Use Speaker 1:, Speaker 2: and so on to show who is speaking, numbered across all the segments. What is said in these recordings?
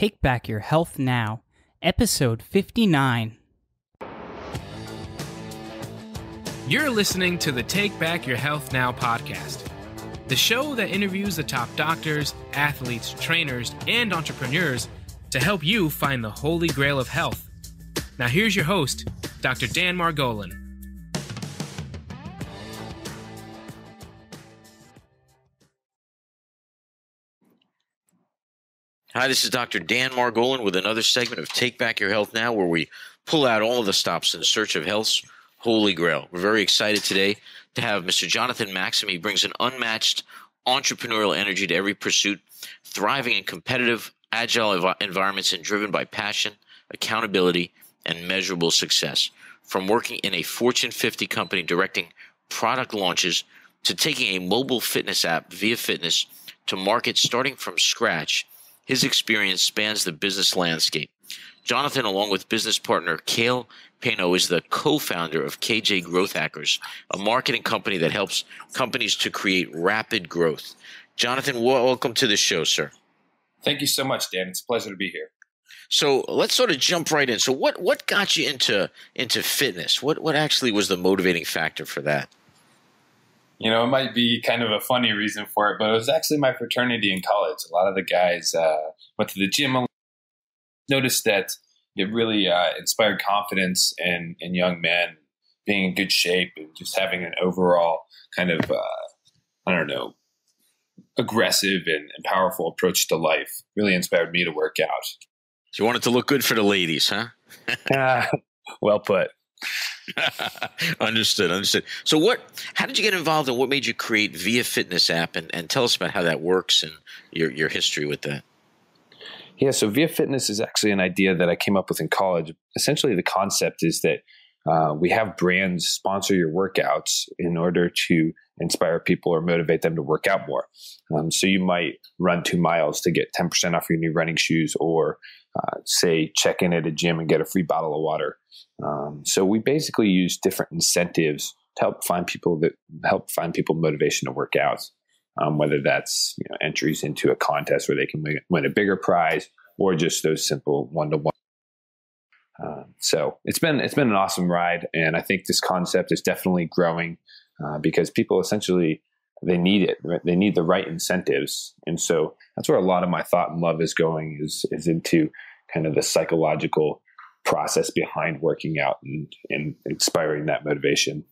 Speaker 1: Take Back Your Health Now, Episode 59.
Speaker 2: You're listening to the Take Back Your Health Now podcast, the show that interviews the top doctors, athletes, trainers, and entrepreneurs to help you find the holy grail of health. Now here's your host, Dr. Dan Margolin.
Speaker 3: Hi, this is Dr. Dan Margolin with another segment of Take Back Your Health Now, where we pull out all of the stops in search of health's holy grail. We're very excited today to have Mr. Jonathan Maxim. He brings an unmatched entrepreneurial energy to every pursuit, thriving in competitive, agile environments and driven by passion, accountability, and measurable success. From working in a Fortune 50 company directing product launches to taking a mobile fitness app, Vea Fitness, to market starting from scratch, his experience spans the business landscape. Jonathan, along with business partner Kale Panoho, is the co-founder of KJ Growth Hackers, a marketing company that helps companies to create rapid growth. Jonathan, welcome to the show, sir.
Speaker 4: Thank you so much, Dan. It's a pleasure to be here.
Speaker 3: So let's sort of jump right in. So what got you into fitness? What actually was the motivating factor for that?
Speaker 4: You know, it might be kind of a funny reason for it, but it was actually my fraternity in college. A lot of the guys went to the gym. Noticed that it really inspired confidence in young men, being in good shape and just having an overall kind of, aggressive and powerful approach to life. Really inspired me to work out.
Speaker 3: So you wanted to look good for the ladies, huh?
Speaker 4: Well put.
Speaker 3: Understood. So how did you get involved and what made you create Vea Fitness app and tell us about how that works and your history with that?
Speaker 4: Yeah, so Vea Fitness is actually an idea that I came up with in college. Essentially, the concept is that we have brands sponsor your workouts in order to inspire people or motivate them to work out more. So you might run 2 miles to get 10% off your new running shoes, or say check in at a gym and get a free bottle of water. So we basically use different incentives to help find people motivation to work out. Whether that's entries into a contest where they can win a bigger prize, or just those simple one-to-one. So it's been an awesome ride, and I think this concept is definitely growing because people essentially they need it. Right? They need the right incentives, and so that's where a lot of my thought and love is going is into kind of the psychological process behind working out and inspiring that motivation.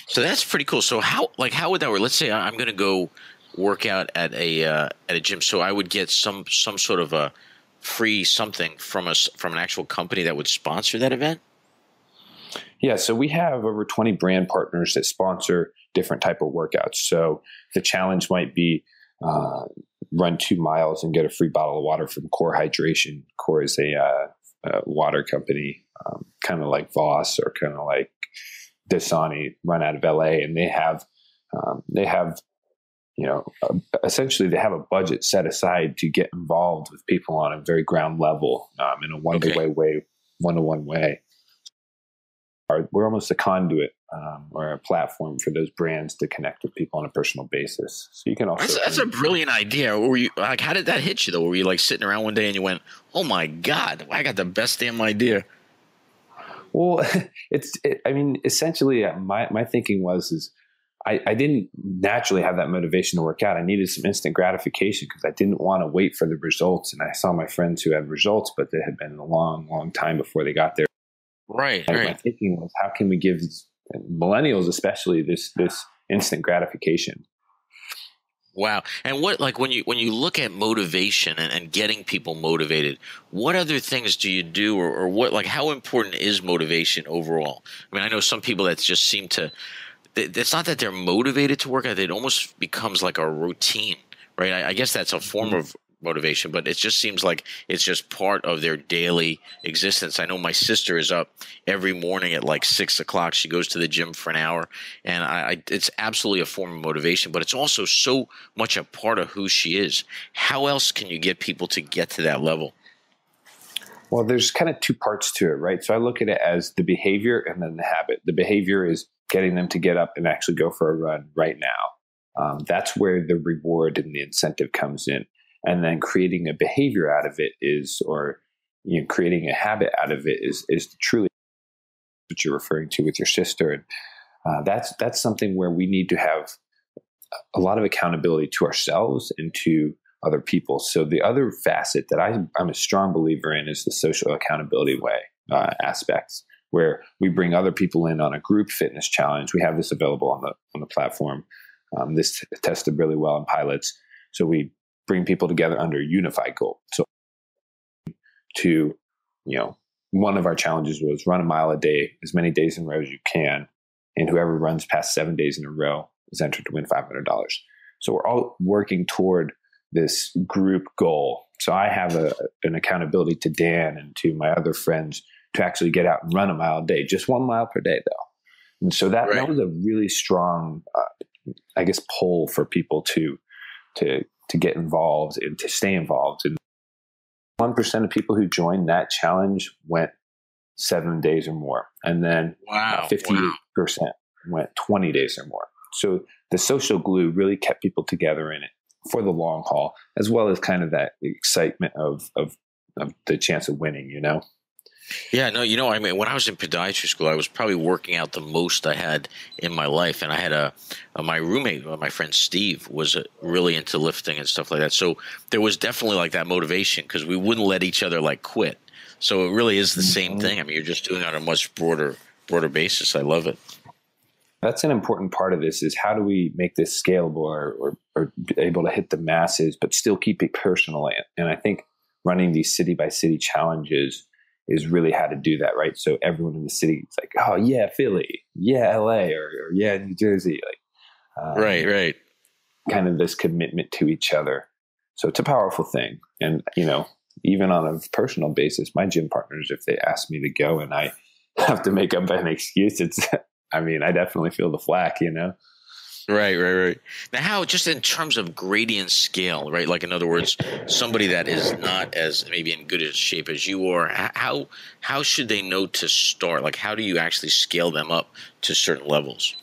Speaker 3: So that's pretty cool. So how would that work? Let's say I'm going to go work out at a gym. So I would get some sort of a free something from an actual company that would sponsor that event.
Speaker 4: Yeah. So we have over 20 brand partners that sponsor different type of workouts. So the challenge might be run 2 miles and get a free bottle of water from Core Hydration. Core is a water company, kind of like Voss or kind of like Dasani, run out of LA, and they have essentially they have a budget set aside to get involved with people on a very ground level in a one-to-one way. We're almost a conduit or a platform for those brands to connect with people on a personal basis. So you can also
Speaker 3: that's a brilliant idea. Were you how did that hit you though? Were you like sitting around one day and you went, "Oh my God, I got the best damn idea"?
Speaker 4: Well, essentially my thinking was I didn't naturally have that motivation to work out. I needed some instant gratification because I didn't want to wait for the results. And I saw my friends who had results, but they had been a long, long time before they got there.
Speaker 3: Right.
Speaker 4: And my thinking was, how can we give millennials especially this instant gratification?
Speaker 3: Wow. And when you look at motivation and getting people motivated, what other things do you do or what, how important is motivation overall? I mean, I know some people that just seem to, it's not that they're motivated to work out. It almost becomes like a routine, right? I guess that's a form of motivation, but it just seems like it's just part of their daily existence. I know my sister is up every morning at like 6 o'clock. She goes to the gym for an hour, and it's absolutely a form of motivation, but it's also so much a part of who she is. How else can you get people to get to that level?
Speaker 4: Well, there's kind of 2 parts to it, right? So I look at it as the behavior and then the habit. The behavior is getting them to get up and actually go for a run right now. That's where the reward and the incentive comes in. and then creating a behavior out of it creating a habit out of it is truly what you're referring to with your sister. And that's something where we need to have a lot of accountability to ourselves and to other people. So the other facet that I'm a strong believer in is the social accountability aspects, where we bring other people in on a group fitness challenge. We have this available on the platform. This tested really well in pilots. So we bring people together under a unified goal. So one of our challenges was run a mile a day, as many days in a row as you can. And whoever runs past 7 days in a row is entered to win $500. So we're all working toward this group goal. So I have an accountability to Dan and to my other friends to actually get out and run a mile a day, just 1 mile per day though. And so that was a really strong, pull for people to get involved and to stay involved. And 1% of people who joined that challenge went 7 days or more. And then 58% went 20 days or more. So the social glue really kept people together in it for the long haul, as well as kind of that excitement of the chance of winning,
Speaker 3: Yeah, no, when I was in podiatry school, I was probably working out the most I had in my life. And I had my roommate, my friend Steve, was really into lifting and stuff like that. So there was definitely like that motivation because we wouldn't let each other like quit. So it really is the same thing. I mean, you're just doing it on a much broader basis. I love it.
Speaker 4: That's an important part of this is how do we make this scalable or be able to hit the masses, but still keep it personal. And I think running these city by city challenges is really how to do that, right? So everyone in the city is like, oh yeah, Philly, yeah, LA, or yeah, New Jersey,
Speaker 3: right.
Speaker 4: Kind of this commitment to each other. So it's a powerful thing. And, even on a personal basis, my gym partners, if they ask me to go and I have to make up an excuse, I definitely feel the flack,
Speaker 3: Right. Now, how, just in terms of gradient scale, right? Like, in other words, somebody that is not as maybe in good shape as you are, how should they know to start? Like, how do you actually scale them up to certain levels?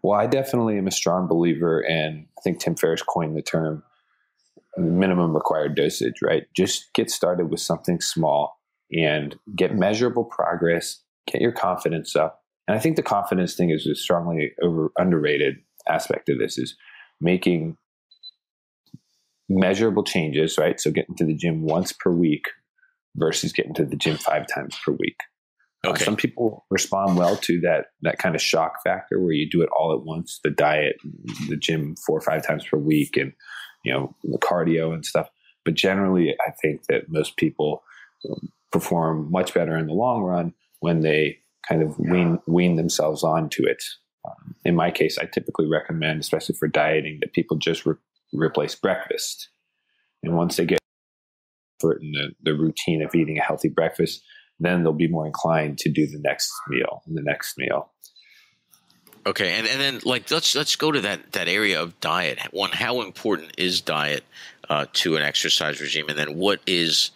Speaker 4: Well, I definitely am a strong believer, and I think Tim Ferriss coined the term minimum required dosage, right? Just get started with something small and get measurable progress, get your confidence up. And I think the confidence thing is a strongly underrated aspect of this, is making measurable changes, right? So getting to the gym once per week versus getting to the gym 5 times per week.
Speaker 3: Okay.
Speaker 4: Some people respond well to that kind of shock factor where you do it all at once, the diet, the gym 4 or 5 times per week, and the cardio and stuff. But generally, I think that most people perform much better in the long run when they kind of wean themselves onto it. In my case, I typically recommend, especially for dieting, that people just replace breakfast. And once they get in the routine of eating a healthy breakfast, then they'll be more inclined to do the next meal and the next meal.
Speaker 3: Okay, and then let's go to that area of diet. One, how important is diet to an exercise regime, and then what is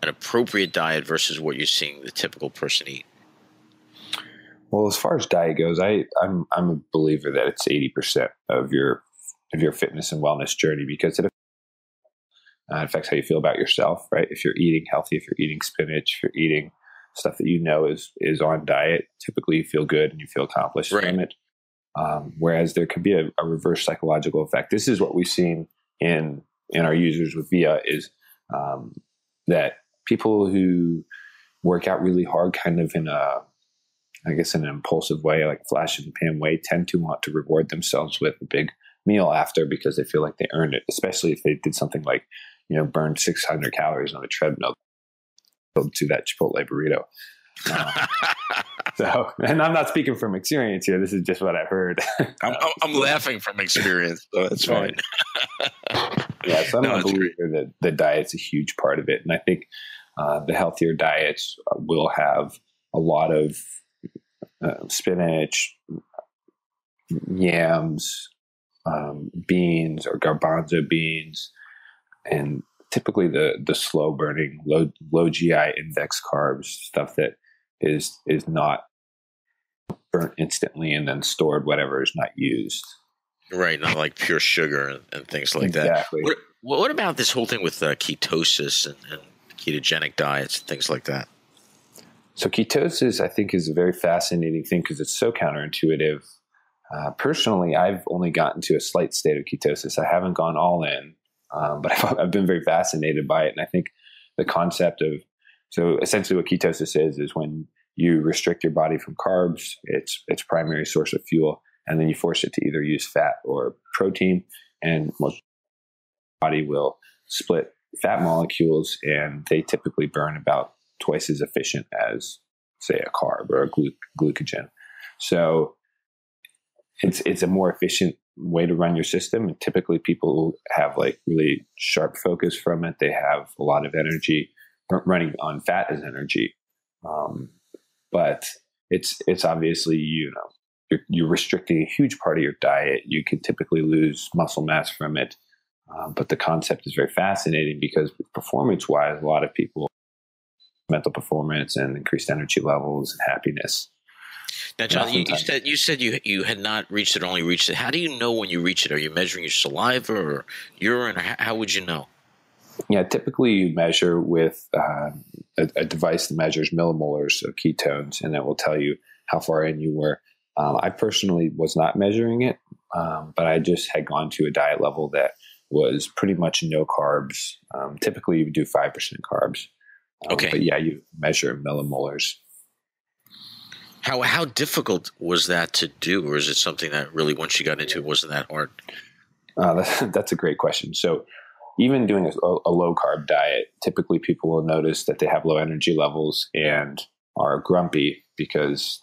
Speaker 3: an appropriate diet versus what you're seeing the typical person eat?
Speaker 4: Well, as far as diet goes, I'm a believer that it's 80% of your fitness and wellness journey, because it affects how you feel about yourself, right? If you're eating healthy, if you're eating spinach, if you're eating stuff that is on diet, typically you feel good and you feel accomplished from it. Whereas there could be a reverse psychological effect. This is what we've seen in our users with Vea, is that people who work out really hard kind of in an impulsive way, like a flash in the pan way, tend to want to reward themselves with a big meal after, because they feel like they earned it, especially if they did something like, burn 600 calories on a treadmill to that Chipotle burrito. So, and I'm not speaking from experience here. This is just what I've heard.
Speaker 3: I'm laughing from experience, so that's fine.
Speaker 4: Yeah, so I'm a believer that the diet's a huge part of it. And I think the healthier diets will have a lot of spinach, yams, beans or garbanzo beans, and typically the slow burning, low GI index carbs, stuff that is not burnt instantly and then stored, whatever is not used.
Speaker 3: Right, not like pure sugar and things like that.
Speaker 4: Exactly.
Speaker 3: What about this whole thing with ketosis and ketogenic diets and things like that?
Speaker 4: So ketosis, I think, is a very fascinating thing because it's so counterintuitive. Personally, I've only gotten to a slight state of ketosis. I haven't gone all in, but I've been very fascinated by it. And I think the concept of, so essentially what ketosis is when you restrict your body from carbs, its primary source of fuel, and then you force it to either use fat or protein, and most body will split fat molecules, and they typically burn about twice as efficient as, say, a carb or a glycogen. So it's a more efficient way to run your system. And typically people have like really sharp focus from it. They have a lot of energy running on fat as energy. But it's obviously, you're restricting a huge part of your diet. You can typically lose muscle mass from it. But the concept is very fascinating because performance wise, a lot of people, mental performance and increased energy levels and happiness.
Speaker 3: Now, John, you said you had not reached it, only reached it. How do you know when you reach it? Are you measuring your saliva or urine? Or how would you know?
Speaker 4: Yeah, typically you measure with a device that measures millimolars of ketones, and that will tell you how far in you were. I personally was not measuring it, but I just had gone to a diet level that was pretty much no carbs. Typically you would do 5% carbs.
Speaker 3: Okay.
Speaker 4: But yeah, you measure millimolars.
Speaker 3: How difficult was that to do? Or is it something that really, once you got into it, wasn't that hard?
Speaker 4: That's a great question. So even doing a low carb diet, typically people will notice that they have low energy levels and are grumpy because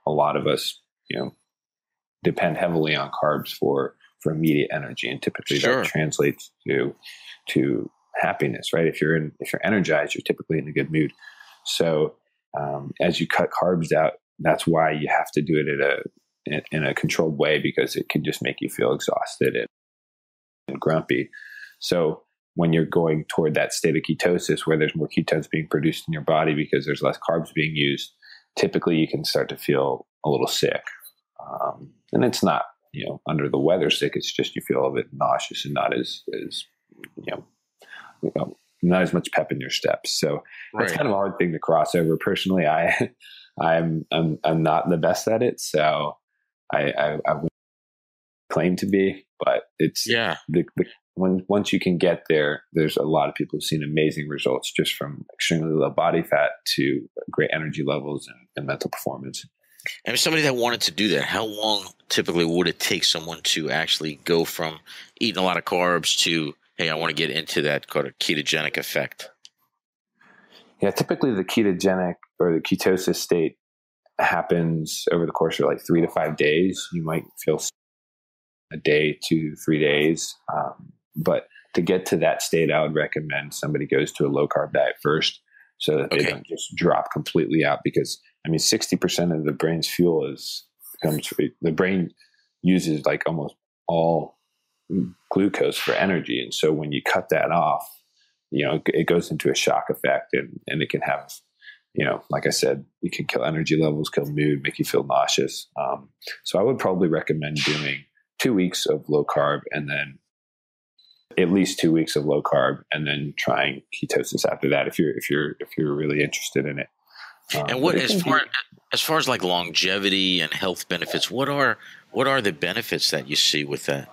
Speaker 4: a lot of us, depend heavily on carbs for immediate energy. And typically
Speaker 3: Sure.
Speaker 4: that translates to happiness, right? If you're energized, you're typically in a good mood. So as you cut carbs out, that's why you have to do it in a controlled way, because it can just make you feel exhausted and grumpy. So when you're going toward that state of ketosis where there's more ketones being produced in your body because there's less carbs being used, typically you can start to feel a little sick. And it's not, under the weather sick. It's just you feel a bit nauseous and not as not as much pep in your steps. So that's kind of a hard thing to cross over. Personally, I'm not the best at it, so I wouldn't claim to be, but it's once you can get there, there's a lot of people who've seen amazing results just from extremely low body fat to great energy levels and mental performance.
Speaker 3: And somebody that wanted to do that, how long typically would it take someone to actually go from eating a lot of carbs to, hey, I want to get into that kind of ketogenic effect?
Speaker 4: Yeah, typically the ketogenic or the ketosis state happens over the course of like 3 to 5 days. You might feel a day to 3 days. But to get to that state, I would recommend somebody goes to a low carb diet first so that they don't just drop completely out, because 60% of the brain's fuel the brain uses like almost all glucose for energy. And so when you cut that off, it goes into a shock effect and it can have, like I said, it can kill energy levels, kill mood, make you feel nauseous. So I would probably recommend doing 2 weeks of low carb and then at least 2 weeks of low carb and then trying ketosis after that if you're really interested in it.
Speaker 3: And as far as like longevity and health benefits, what are the benefits that you see with that?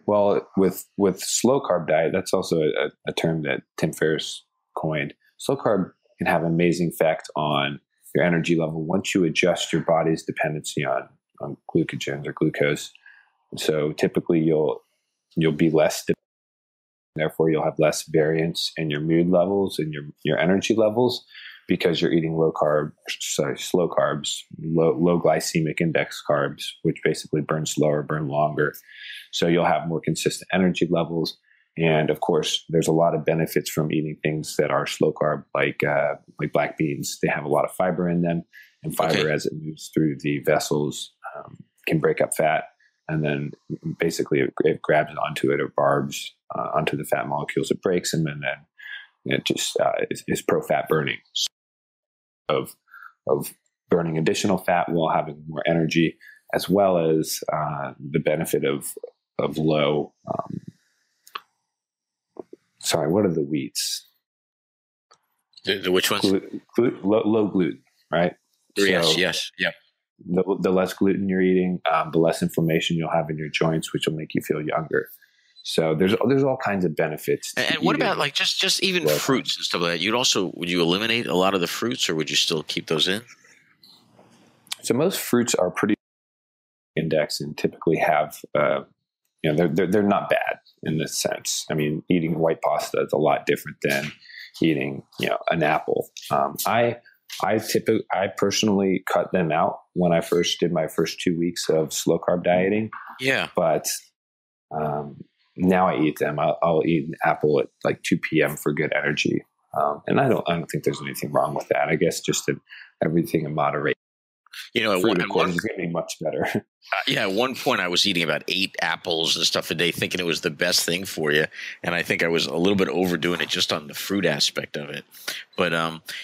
Speaker 4: Well, with slow carb diet, that's also a term that Tim Ferriss coined. Slow carb can have amazing effect on your energy level once you adjust your body's dependency on glucogens or glucose. So typically you'll be less dependent, therefore you'll have less variance in your mood levels and your energy levels, because you're eating slow carbs, low glycemic index carbs, which basically burn slower, burn longer. So you'll have more consistent energy levels. And of course, there's a lot of benefits from eating things that are slow carb, like black beans. They have a lot of fiber in them, and fiber, as it moves through the vessels, can break up fat. And then basically it grabs onto it or barbs onto the fat molecules. It breaks them, and then it just is pro-fat burning. Of burning additional fat while having more energy. as well as the benefit of low. What are the wheats?
Speaker 3: The which ones?
Speaker 4: Low gluten, right?
Speaker 3: Yes. Yep.
Speaker 4: The less gluten you're eating, the less inflammation you'll have in your joints, which will make you feel younger. So there's all kinds of benefits.
Speaker 3: And what about like just even fruits and stuff like that? Would you eliminate a lot of the fruits, or would you still keep those in?
Speaker 4: So most fruits are pretty index and typically have, they're not bad in this sense. I mean, eating white pasta is a lot different than eating, an apple. I personally cut them out when I first did my first 2 weeks of slow carb dieting.
Speaker 3: Yeah.
Speaker 4: But now I eat them. I'll eat an apple at like 2 p.m. for good energy. And I don't think there's anything wrong with that. I guess just everything in moderation. Fruit, of course, is going to be much better.
Speaker 3: At one point I was eating about 8 apples and stuff a day, thinking it was the best thing for you. And I think I was a little bit overdoing it just on the fruit aspect of it. But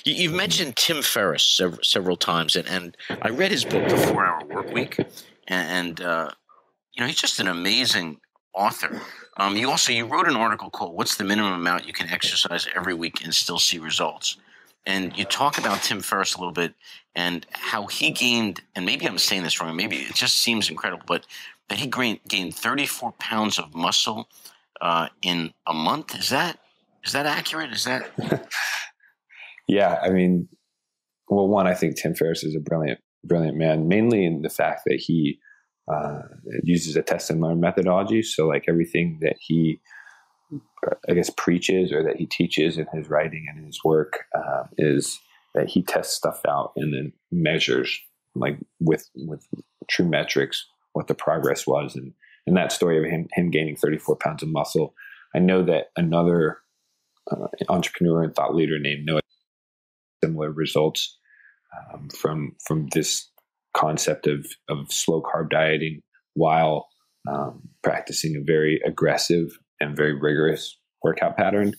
Speaker 3: you've mentioned Tim Ferriss several times, and I read his book, The 4-Hour Workweek, and he's just an amazing author. You wrote an article called "What's the Minimum Amount You Can Exercise Every Week and Still See Results?" And you talk about Tim Ferriss a little bit and how he gained, and maybe I'm saying this wrong, maybe it just seems incredible, but that he gained 34 pounds of muscle in a month. Is that accurate? Is that?
Speaker 4: Yeah. I mean, well, one, I think Tim Ferriss is a brilliant, brilliant man, mainly in the fact that he uses a test and learn methodology. So like everything that he, I guess, preaches or that he teaches in his writing and in his work is that he tests stuff out and then measures, like with true metrics, what the progress was. And that story of him gaining 34 pounds of muscle, I know that another entrepreneur and thought leader named Noah similar results from this concept of slow carb dieting while practicing a very aggressive and very rigorous workout pattern.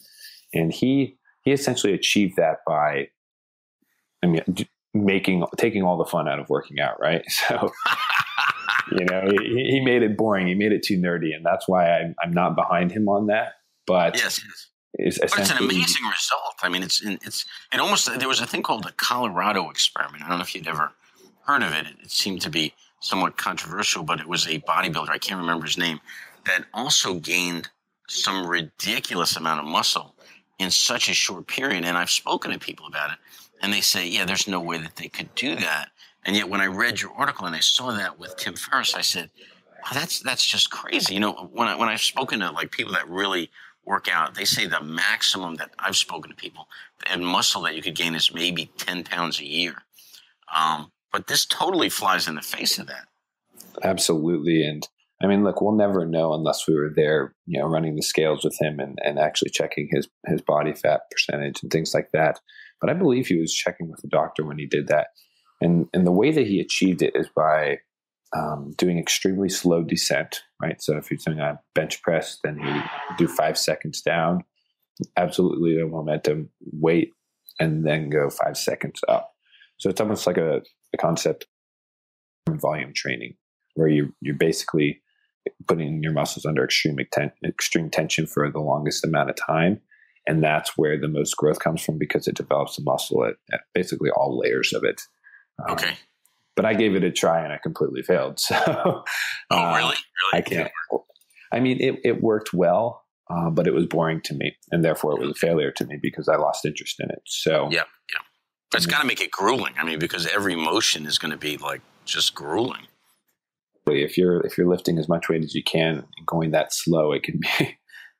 Speaker 4: And he essentially achieved that by, taking all the fun out of working out, right? So, he made it boring. He made it too nerdy. And that's why I'm not behind him on that. But
Speaker 3: yes. But it's an amazing result. I mean, it almost, there was a thing called the Colorado experiment. I don't know if you'd ever heard of it. It seemed to be somewhat controversial, but it was a bodybuilder, I can't remember his name, that also gained some ridiculous amount of muscle in such a short period. And I've spoken to people about it, and they say, yeah, there's no way that they could do that. And yet when I read your article and I saw that with Tim Ferriss, I said, wow, that's just crazy. When I've spoken to like people that really work out, they say the maximum that I've spoken to people and muscle that you could gain is maybe 10 pounds a year. But this totally flies in the face of that.
Speaker 4: Absolutely. And I mean, look, we'll never know unless we were there, running the scales with him and actually checking his body fat percentage and things like that. But I believe he was checking with the doctor when he did that. And the way that he achieved it is by doing extremely slow descent, right? So if you're doing a bench press, then you do 5 seconds down, absolutely no momentum, wait, and then go 5 seconds up. So it's almost like a concept of volume training, where you're basically putting your muscles under extreme tension for the longest amount of time. And that's where the most growth comes from, because it develops the muscle at basically all layers of it.
Speaker 3: Okay.
Speaker 4: But I gave it a try and I completely failed. So,
Speaker 3: really?
Speaker 4: I can't. I mean, it worked well, but it was boring to me, and therefore it was a failure to me because I lost interest in it. So,
Speaker 3: yeah. But it's got to make it grueling. I mean, because every motion is going to be like just grueling.
Speaker 4: If you're lifting as much weight as you can and going that slow, it can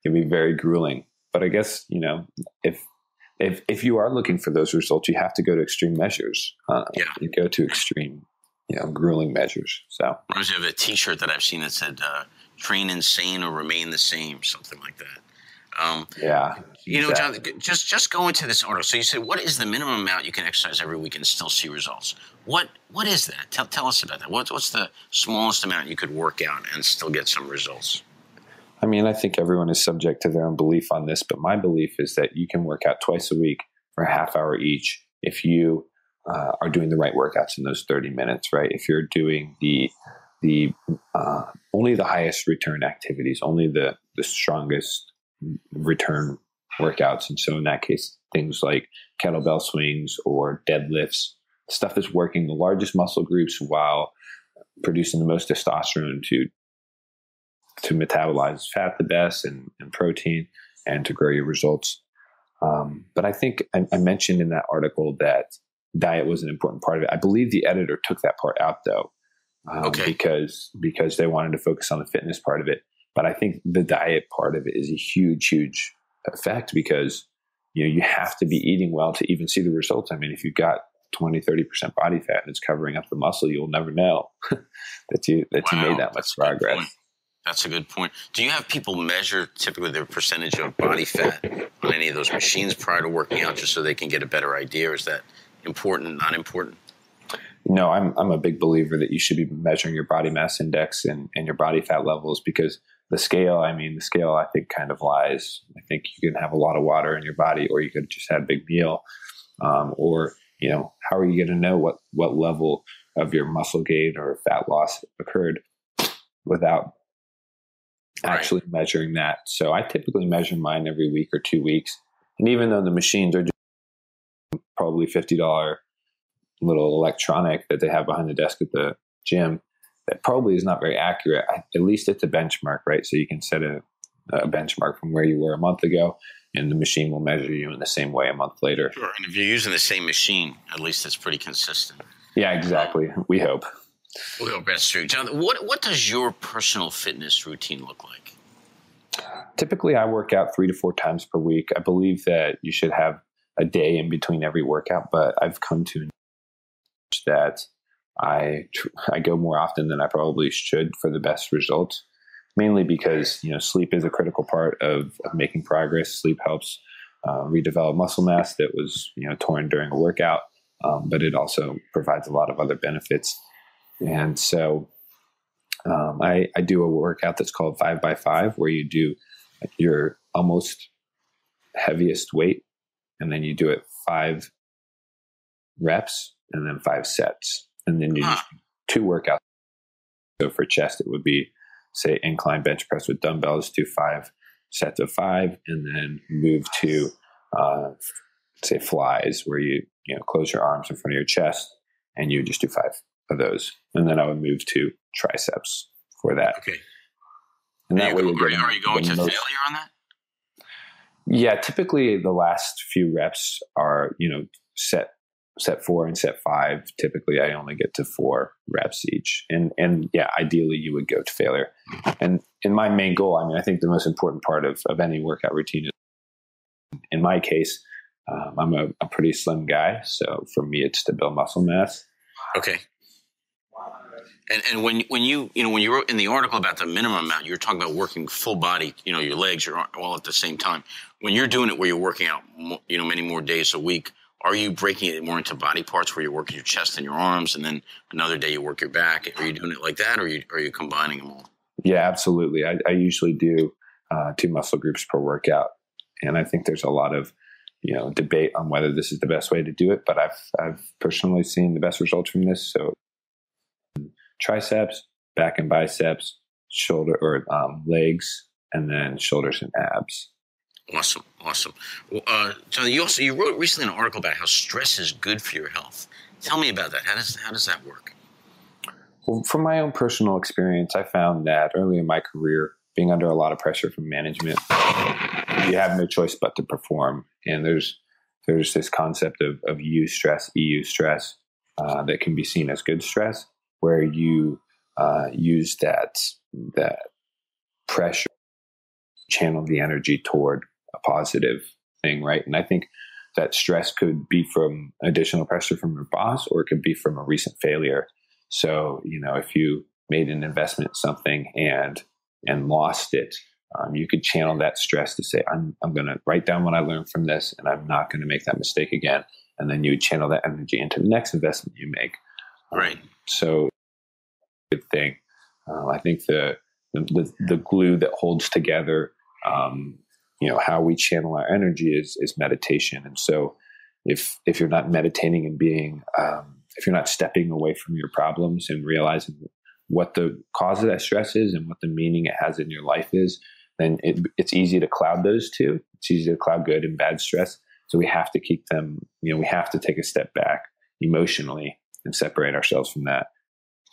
Speaker 4: be very grueling. But I guess if you are looking for those results, you have to go to extreme measures. You go to extreme, grueling measures. So
Speaker 3: I have a T-shirt that I've seen that said "Train insane or remain the same," something like that. John, just go into this order. So you said, what is the minimum amount you can exercise every week and still see results? What is that? Tell us about that. What's the smallest amount you could work out and still get some results?
Speaker 4: I mean, I think everyone is subject to their own belief on this, but my belief is that you can work out twice a week for a half hour each if you are doing the right workouts in those 30 minutes, right? If you're doing the only the highest return activities, only the strongest return workouts. And so in that case, things like kettlebell swings or deadlifts, stuff that's working the largest muscle groups while producing the most testosterone to metabolize fat the best and protein and to grow your results. But I think I mentioned in that article that diet was an important part of it. I believe the editor took that part out though, because they wanted to focus on the fitness part of it. But I think the diet part of it is a huge, huge effect because, you have to be eating well to even see the results. I mean, if you've got 20, 30% body fat and it's covering up the muscle, you'll never know that you made that much progress.
Speaker 3: That's a good point. Do you have people measure typically their percentage of body fat on any of those machines prior to working out just so they can get a better idea? Or is that important, not important?
Speaker 4: No, I'm a big believer that you should be measuring your body mass index and your body fat levels because the scale I think kind of lies. I think you can have a lot of water in your body or you could just have a big meal. Or, how are you going to know what level of your muscle gain or fat loss occurred without actually measuring that? So I typically measure mine every week or 2 weeks. And even though the machines are just probably $50 little electronic that they have behind the desk at the gym, that probably is not very accurate. At least it's a benchmark, right? So you can set a benchmark from where you were a month ago and the machine will measure you in the same way a month later.
Speaker 3: Sure. And if you're using the same machine, at least it's pretty consistent.
Speaker 4: Yeah, exactly. We hope.
Speaker 3: We hope that's true. John, what does your personal fitness routine look like?
Speaker 4: Typically, I work out 3 to 4 times per week. I believe that you should have a day in between every workout, but I've come to that I go more often than I probably should for the best results, mainly because, sleep is a critical part of making progress. Sleep helps redevelop muscle mass that was, torn during a workout, but it also provides a lot of other benefits. And so I do a workout that's called 5x5, where you do your almost heaviest weight, and then you do it 5 reps and then 5 sets. And then you do 2 workouts. So for chest, it would be, say, incline bench press with dumbbells, do 5 sets of 5, and then move to, say, flies, where you close your arms in front of your chest, and you just do 5 of those. And then I would move to triceps for that.
Speaker 3: Okay.
Speaker 4: And that way
Speaker 3: are you going to failure on that?
Speaker 4: Yeah, typically the last few reps are, set 4 and set 5. Typically I only get to 4 reps each. And yeah, ideally you would go to failure. And in my main goal, I think the most important part of any workout routine is, in my case, I'm a pretty slim guy. So for me, it's to build muscle mass.
Speaker 3: Okay. And when you wrote in the article about the minimum amount, you were talking about working full body, your legs, your all at the same time. When you're doing it where you're working out, many more days a week, are you breaking it more into body parts where you're working your chest and your arms, and then another day you work your back? Are you doing it like that, or are you combining them all?
Speaker 4: Yeah, absolutely. I usually do 2 muscle groups per workout, and I think there's a lot of debate on whether this is the best way to do it. But I've personally seen the best results from this. So triceps, back and biceps, shoulder or legs, and then shoulders and abs.
Speaker 3: Awesome. Well, John, you wrote recently an article about how stress is good for your health. Tell me about that. How does that work?
Speaker 4: Well, from my own personal experience, I found that early in my career, being under a lot of pressure from management, you have no choice but to perform. And there's this concept of EU stress that can be seen as good stress, where you use that pressure, channel the energy toward a positive thing, right? And I think that stress could be from additional pressure from your boss, or it could be from a recent failure. So, if you made an investment in something and lost it, you could channel that stress to say, I'm going to write down what I learned from this, and I'm not going to make that mistake again. And then you would channel that energy into the next investment you make.
Speaker 3: Right.
Speaker 4: So, good thing. I think the glue that holds together, how we channel our energy is meditation. And so, if you're not meditating and being, if you're not stepping away from your problems and realizing what the cause of that stress is and what the meaning it has in your life is, then it's easy to cloud those two. It's easy to cloud good and bad stress. So we have to keep them, we have to take a step back emotionally and separate ourselves from that.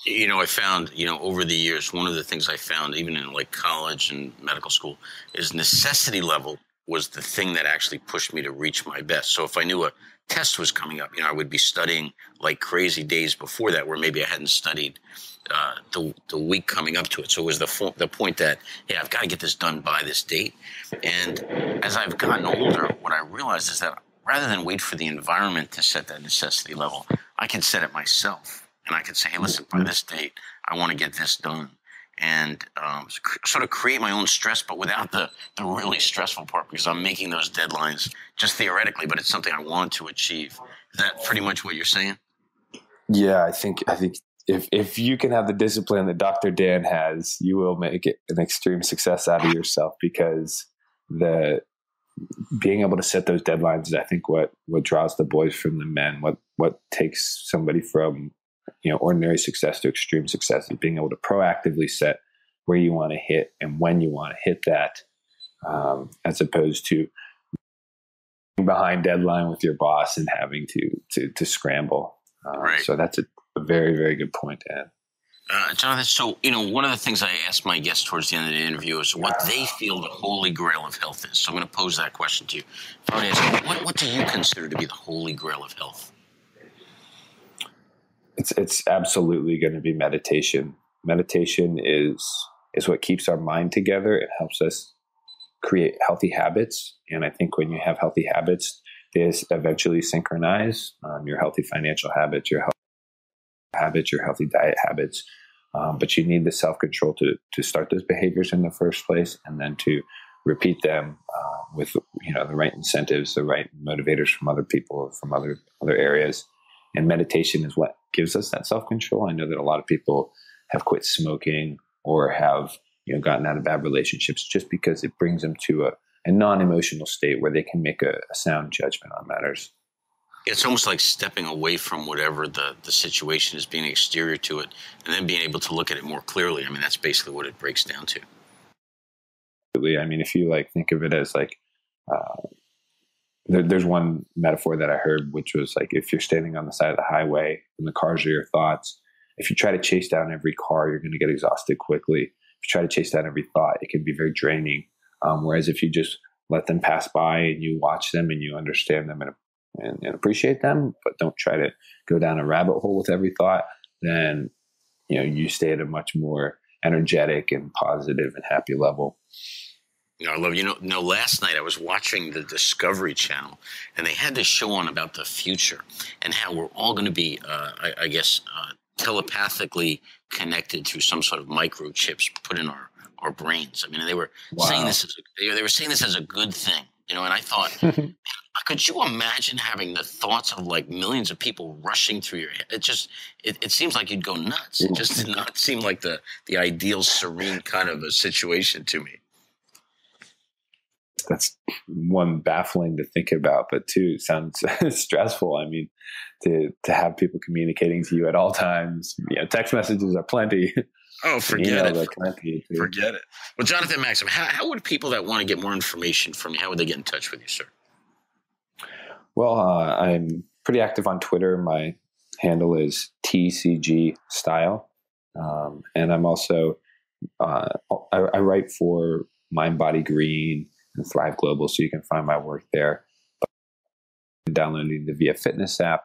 Speaker 3: I found, over the years, one of the things I found, even in like college and medical school, is necessity level was the thing that actually pushed me to reach my best. So if I knew a test was coming up, I would be studying like crazy days before that, where maybe I hadn't studied the week coming up to it. So it was the point that, hey, I've got to get this done by this date. And as I've gotten older, what I realized is that rather than wait for the environment to set that necessity level, I can set it myself. And I can say, hey, listen, by this date, I want to get this done. And sort of create my own stress, but without the really stressful part, because I'm making those deadlines just theoretically, but it's something I want to achieve. Is that pretty much what you're saying?
Speaker 4: Yeah, I think if you can have the discipline that Dr. Dan has, you will make it an extreme success out of yourself, because being able to set those deadlines is, I think, what draws the boys from the men, what takes somebody from ordinary success to extreme success, is being able to proactively set where you want to hit and when you want to hit that, as opposed to behind deadline with your boss and having to scramble.
Speaker 3: Right.
Speaker 4: So that's a very, very good point, Dan.
Speaker 3: Jonathan, so, one of the things I ask my guests towards the end of the interview is what they feel the holy grail of health is. So I'm going to pose that question to you. If I were to ask you, what do you consider to be the holy grail of health?
Speaker 4: It's absolutely going to be meditation. Meditation is what keeps our mind together. It helps us create healthy habits. And I think when you have healthy habits, they eventually synchronize your healthy financial habits, your healthy diet habits. But you need the self-control to start those behaviors in the first place, and then to repeat them with the right incentives, the right motivators from other people, from other areas. And meditation is what gives us that self-control. I know that a lot of people have quit smoking or have gotten out of bad relationships just because it brings them to a non-emotional state where they can make a sound judgment on matters.
Speaker 3: It's almost like stepping away from whatever the situation is, being exterior to it, and then being able to look at it more clearly. I mean, that's basically what it breaks down to.
Speaker 4: I mean, if you think of it as there's one metaphor that I heard, which was like, if you're standing on the side of the highway and the cars are your thoughts, if you try to chase down every car, you're going to get exhausted quickly. If you try to chase down every thought, it can be very draining. Whereas if you just let them pass by and you watch them and you understand them and appreciate them, but don't try to go down a rabbit hole with every thought, then you stay at a much more energetic and positive and happy level.
Speaker 3: I love last night I was watching the Discovery Channel, and they had this show on about the future and how we're all going to be, I guess, telepathically connected through some sort of microchips put in our brains. I mean, they were saying this as a good thing, and I thought, could you imagine having the thoughts of like millions of people rushing through your head? It seems like you'd go nuts. It just did not seem like the ideal serene kind of a situation to me.
Speaker 4: That's one, baffling to think about, but two, sounds stressful. I mean, to have people communicating to you at all times. Text messages are plenty.
Speaker 3: Oh, forget it.
Speaker 4: Plenty too.
Speaker 3: Forget it. Well, Jonathan Maxim, how would people that want to get more information from you, how would they get in touch with you, sir?
Speaker 4: Well, I'm pretty active on Twitter. My handle is TCG Style. And I'm also, I write for Mind Body Green and Thrive Global, so you can find my work there. Downloading the Vea Fitness app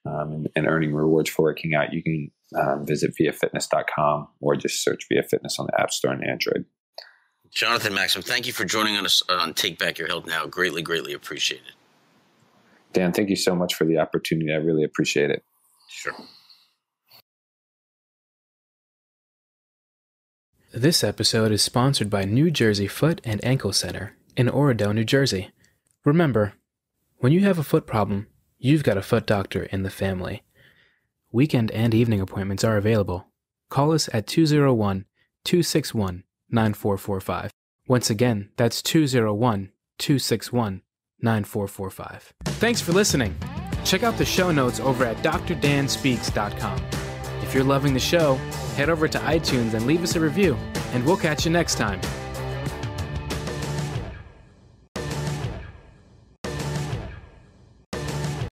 Speaker 4: and earning rewards for working out, you can visit veafitness.com or just search Vea Fitness on the App Store and Android.
Speaker 3: Jonathan Maxim, thank you for joining us on Take Back Your Health Now. Greatly, greatly appreciate it.
Speaker 4: Dan, thank you so much for the opportunity. I really appreciate it.
Speaker 3: Sure.
Speaker 2: This episode is sponsored by New Jersey Foot and Ankle Center in Oredo, New Jersey. Remember, when you have a foot problem, you've got a foot doctor in the family. Weekend and evening appointments are available. Call us at 201-261-9445. Once again, that's 201-261-9445. 9445. Thanks for listening. Check out the show notes over at drdanspeaks.com. If you're loving the show, head over to iTunes and leave us a review, and we'll catch you next time.